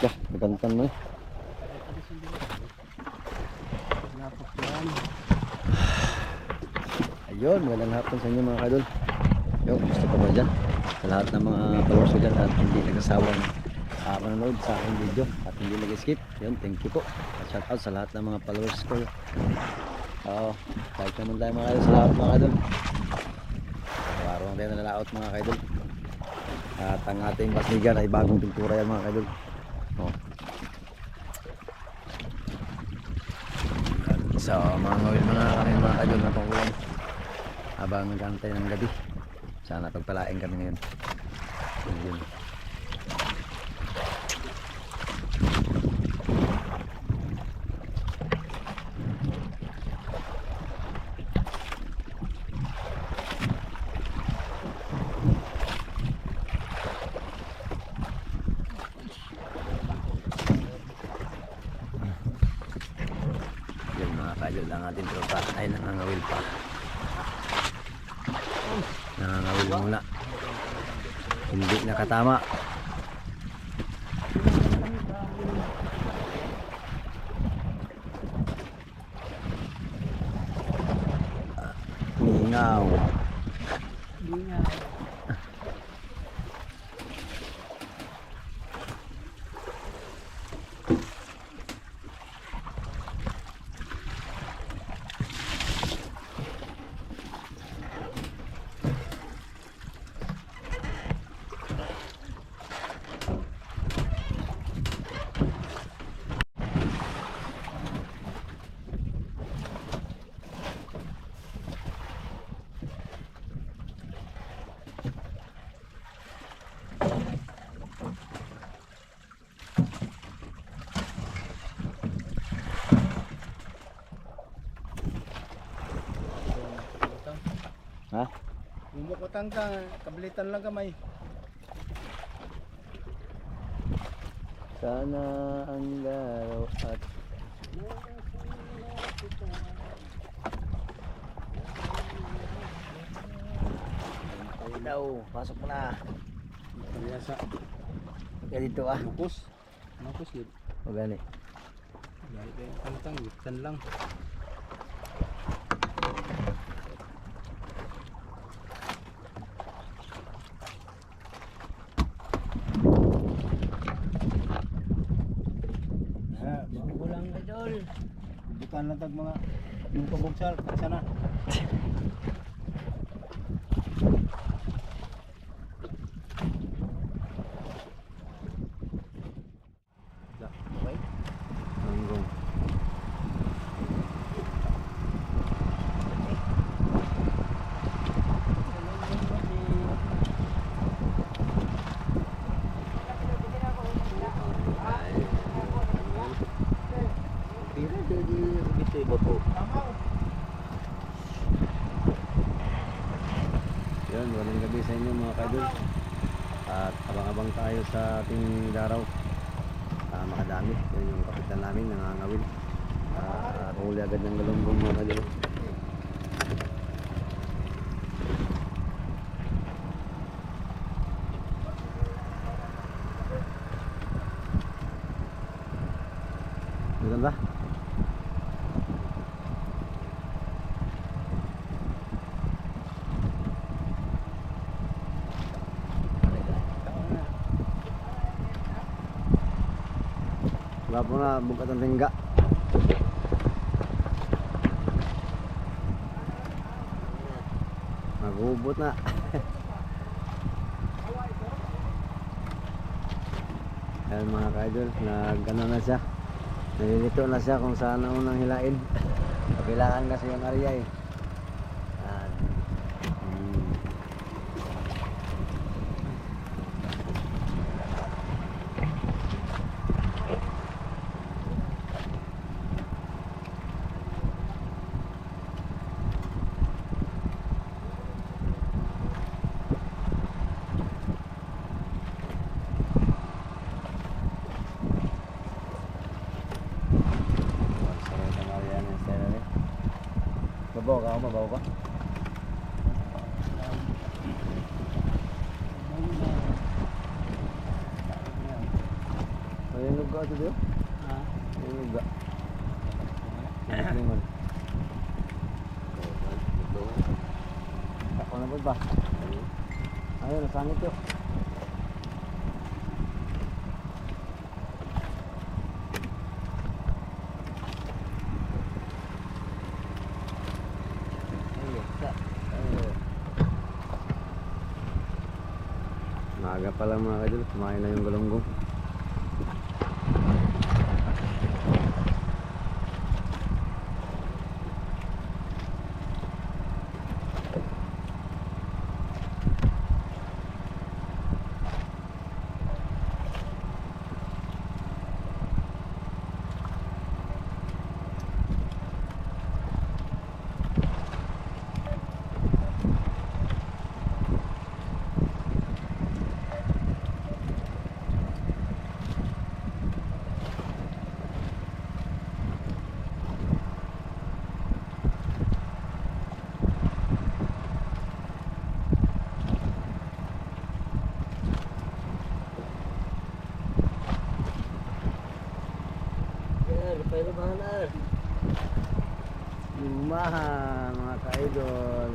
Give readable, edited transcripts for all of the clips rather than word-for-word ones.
Ya, nagantan mo eh. Ayun, magandang hapon sa inyo mga kadol. Yo, gusto ko ba dyan? Sa lahat ng mga followers ko dyan at hindi nagsasawang manonood sa aking video at hindi nag-skip. Yun, thank you po. At shout out sa lahat ng mga followers ko. Like naman tayo mga kadol sa lahat mga kadol. Araw-araw tayo nalalaot mga kadol. At ang ating basnigan ay bagong pintura yan mga kadol. So mga ngawil mga kami mga kadol na pangulan habang nagantay ng gabi. Sana pagpalain kami ngayon. Yun. Yun mga kadol ang ating tropa ay nangangawil pa. Nangangawil muna. Hindi nakatama. Lingaw. Ha? Bumukutang ka, kablitan lang kamay. Sana ang galaw at daw, pasok mo na. Biasa. Kaya dito ah. Mukos. Mukos yun. O gani. Dahil kayo kantang, gitan lang. Bulang kadol. Bukan lang tag mga yung pabugsal, sana. Okay. Hanggang. Yan, walang gabi sa inyo mga kadol. At abang-abang tayo sa ating daraw. Makadami. Yan yung kapitan namin, nangangawin. Panguli agad ng galunggong mga kadol. Maganda? Wala po na bukat ang tingga. Magubot na. Ayan mga ka-idol, nag-ano na siya. Nalilito na siya kung saan ang unang hilain. Kapilaan kasi yung area eh. Ayan. Mabaw ka? Mabaw ka? Ayun uga ito diyo. Ha? May uga. Limon. Ako na ba? Ayun, nasangit yun. Maaga pa lang mga kadol, kumain na yung galunggong. Lumahan mga ka-idol.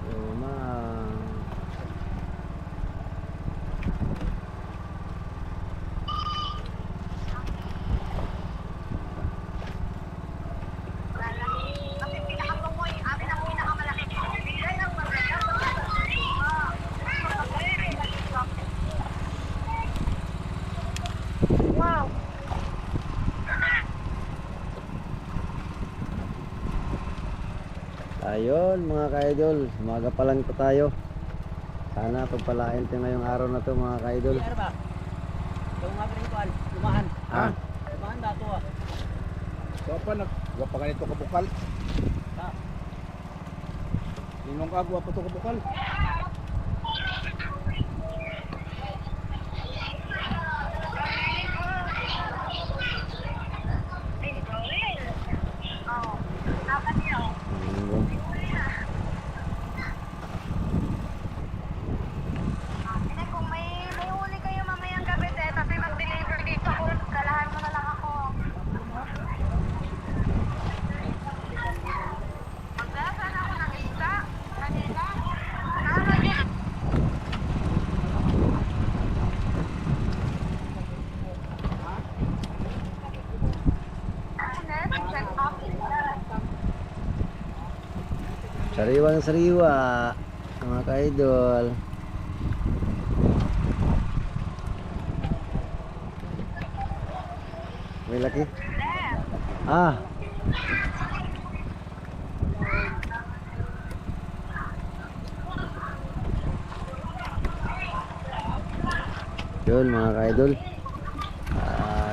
Lumahan. Kasi pinakapungoy, amin ang pinakamalaki. Bigay ng maganda. Wow! Ayun mga ka-idol, umaga pa lang po tayo. Sana pagpalain tayo ngayong araw na to mga ka-idol. Ano ba? Yung mga green lumahan. Ah, Lumahan dato ah. Apa nagwa pa ganito ka bukal? Ha? Ninong ka gwa pa to ka bukal? Oh, dapat yun. galunggong. Hindi, kung may huli kayo mamayang gabi, tapi mag-deliver dito ako. Galahan mo na lang ako. Maglasan ako ng isda. Kanina. Ano yun? Check up. Sariwang sariwa mga ka-idol. May laki. Ah. Yun mga ka-idol.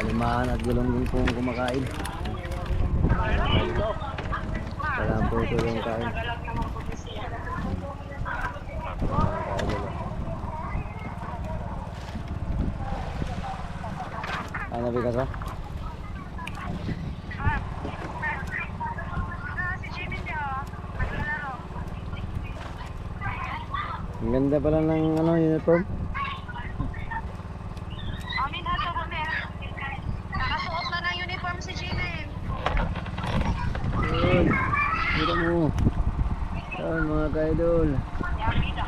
Limahan at galunggong pong kumakain. Wala po ito yung kain. Ano bigas ba? Si Jimmy niya, naglalaro. Ang ganda pala ng ano, uniform. Amin na ito kami. Nakasuot na ng uniform si Jimmy. Yun. Kita mo. Yun mga ka-idol. Yummy na.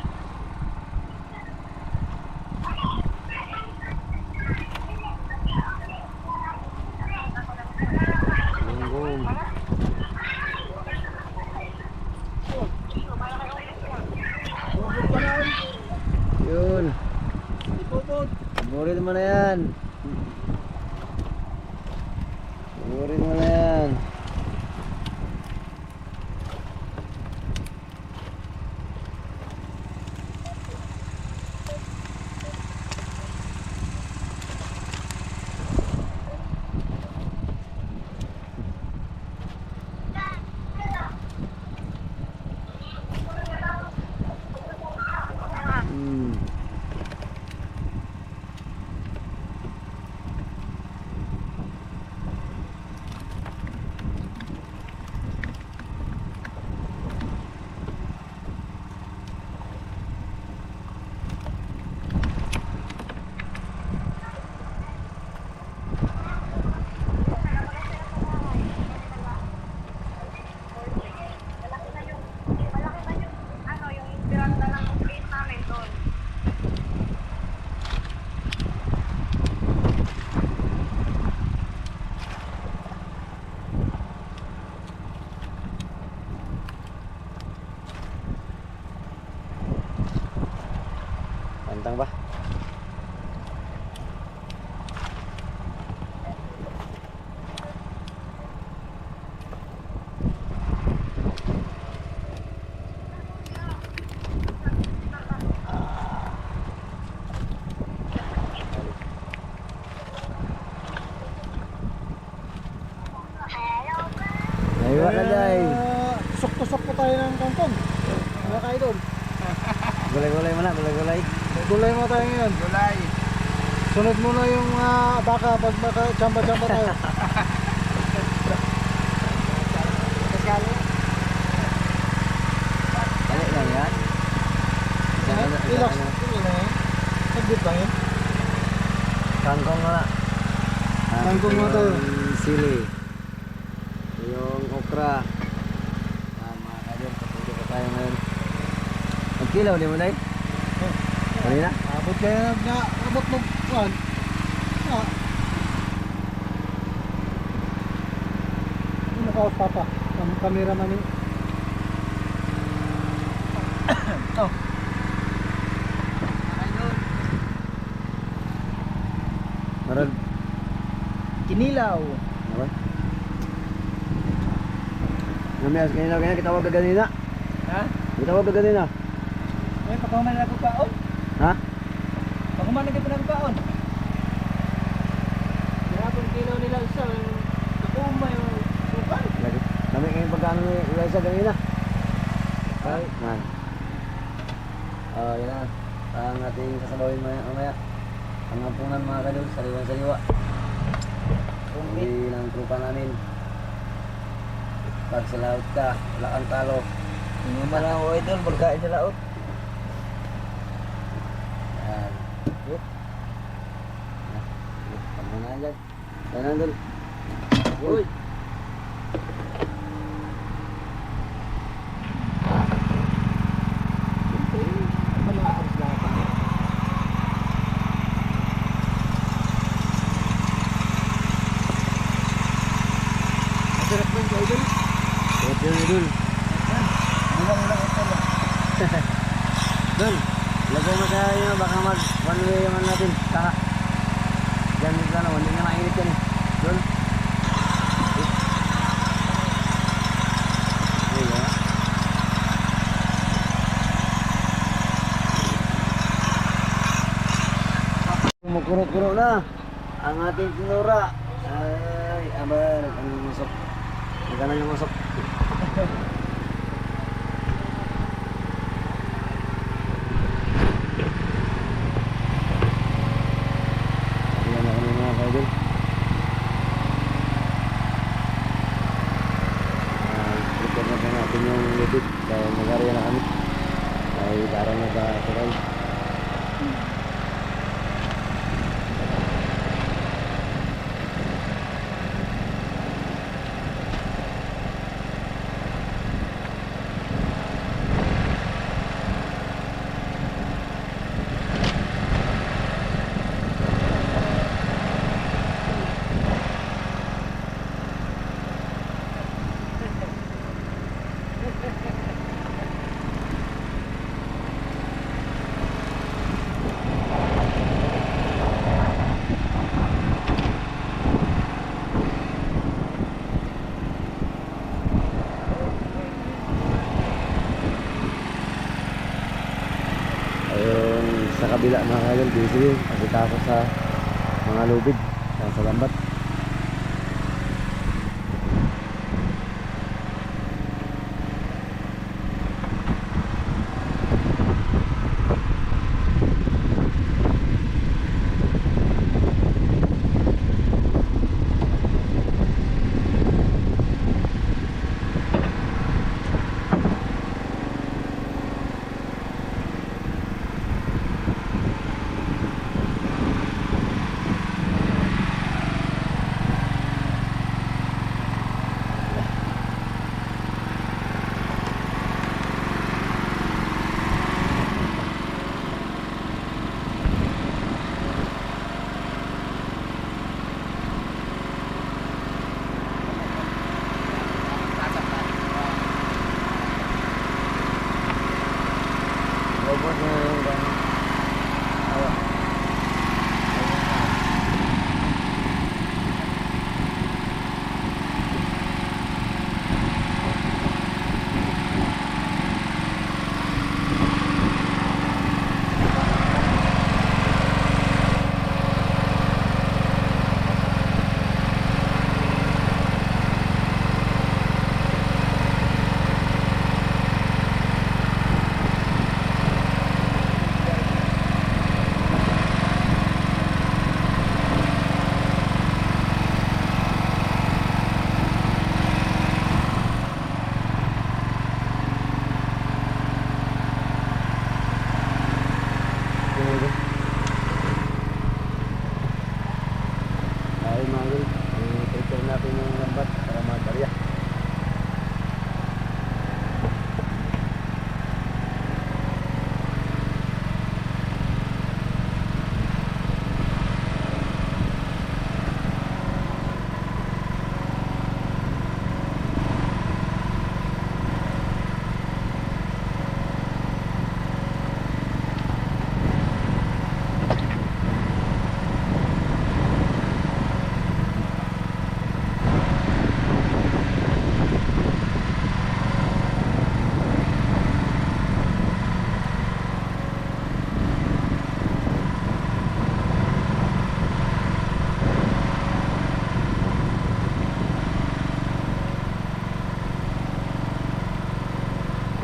Galunggong. Yun. Murid mo na yan. Murid mo na yan. Bintang ba? Aywa na day. Tusok-tusok po tayo ng kangkong. Mga ka-idol. Gulay-gulay mo na, gulay-gulay. Gulay mo tayo ngayon. Gulay. Sunod muna yung baka pag baka chamba-chamba tayo. Dali lang yan. Relax. Saglit lang yun. Kangkong nga. Kangkong nga tayo. Yung sili. Yung okra. Mga kadol, patuloy pa tayo ngayon. Magkilaw, di mo dahil? Kanina? Abot kayo na abot mo. Kuhan. Ano nakaos papa? Ang cameraman ni. Oh. Marag. Kinilaw. Apa? Namiyas kanina kita wag ganina. Ha? Kita wag ganina. Ay, pagkuman na ko kaon. Ha? Pagkuman na ko kaon. Grabe kilaw nila sa kumay sukan. Lagi. Kami kayong pagkano ni Eliza kanina. Ay, man. Yan na. Ang ating sasabawin mamaya. Ang ampunan mga kadol, sariwan-sariwa. Hindi ng trupa namin. Pag sa laot ka, wala kang talo. Hindi man ako idol, magkain sa laot. Yan. Yuk. Tama na dyan. Yan na dol. Uy. Sarap ng idol. Sarap yun dol. Ulang-ulang ito lang. Dol. Lagay mo tayo baka mag one way yung ano natin. Saka. Diyan dito na. Hindi na mainit yan eh. Dol. Ayan. Kumukuro-kuro na ang ating tinura. Ay, abar, ang musok. Magkano yung musok? Ayan na kami mga kaidol. Prepare na po natin yung lipid dahil mag-area na kami. Ay parang nagkaturay. Ayun, sa kabila mga kaidol, busy din kasi takot sa mga lubid sa lambat.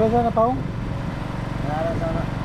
Pwede na paong? Naaral sana.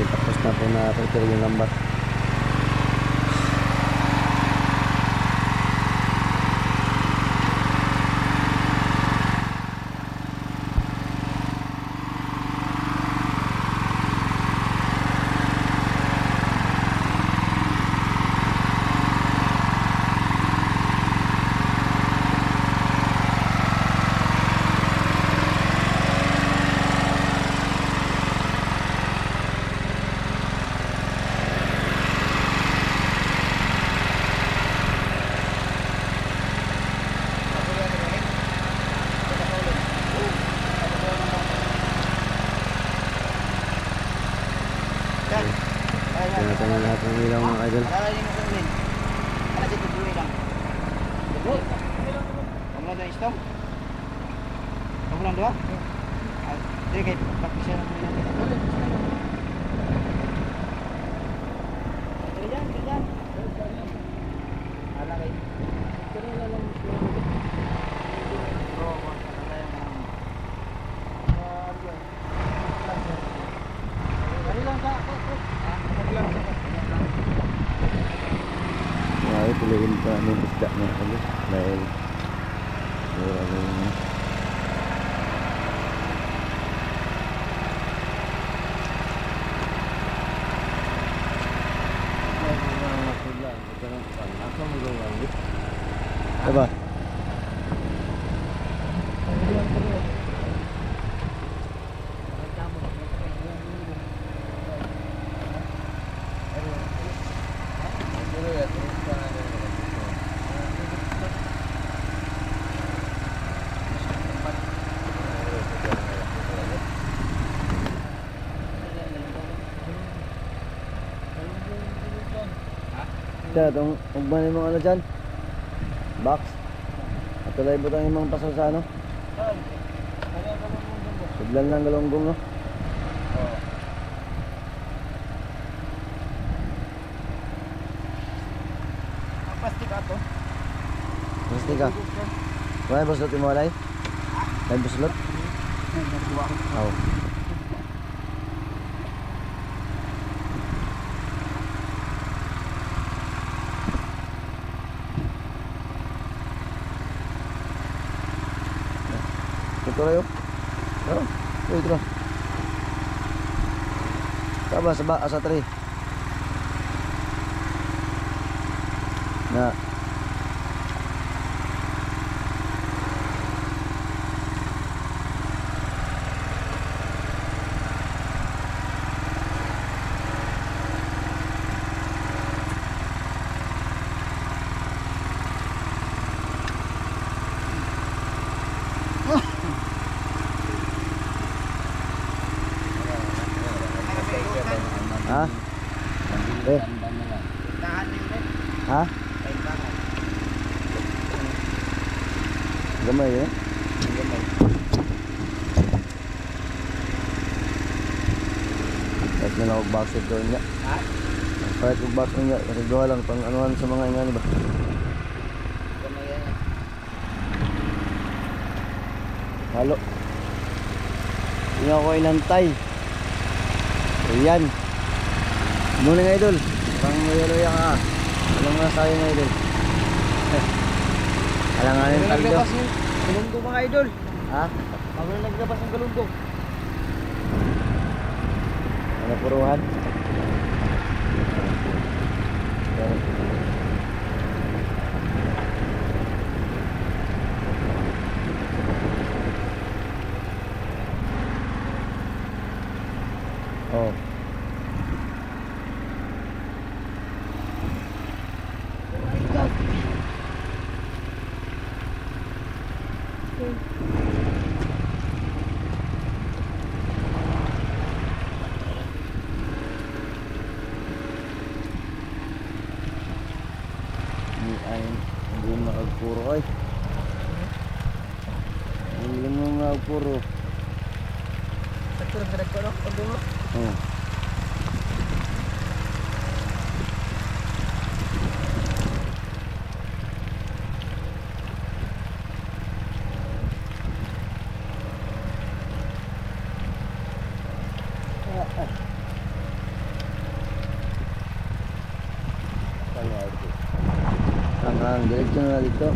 Tapos na po na filter yung lambat. Tinatanggal lahat ng ilaw mga idol. Alala niyo kung yun. Para sa tuloy lang. Kamu lang istong? Kamu lang dua? Jadi kayak pakai lang muna. Kerjaan. Ala kayo. Kerjaan lang. Ay, tuloyin pa ng isda mga idol. Dahil wala nang diba? Kaya itong ugban yung mga ano dyan box at tulay butang yung mga pasal sa ano sudlan lang galonggong no Plastik ato. pasti ka wala buslot yung mga lay lay buslot oh. Ito na yun. Ito na. Tama sa 3. Na. Kahit na lang mag-boxer doon niya. Kahit mag-boxer niya, nagagawa lang pang anuhan sa mga ingani ba? Halo. Hindi ako inantay. Ayan. Muna nga idol. Parang luya-luya ka. Alam mo na sa'yo nga idol. Alanganin taldo. Naglabas yung galunggong mga idol. Ha? Bago na naglabas ng galunggong. Ano puruhan? Oh. Hindi makagpuro ay. Hindi mo makagpuro. Sakto sa nagpo no? Pagdungo. Oh. Ang diretso na dito.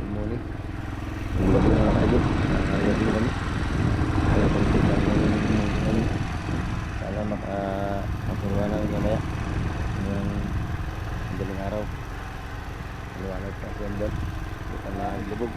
Muli. Gabi na lang kayo. Gabi na kami. Kaya konti lang kami. Sana makapuruan namin mamaya. Yung galing araw. Liwanag pa siya doon. Bukan na lubog.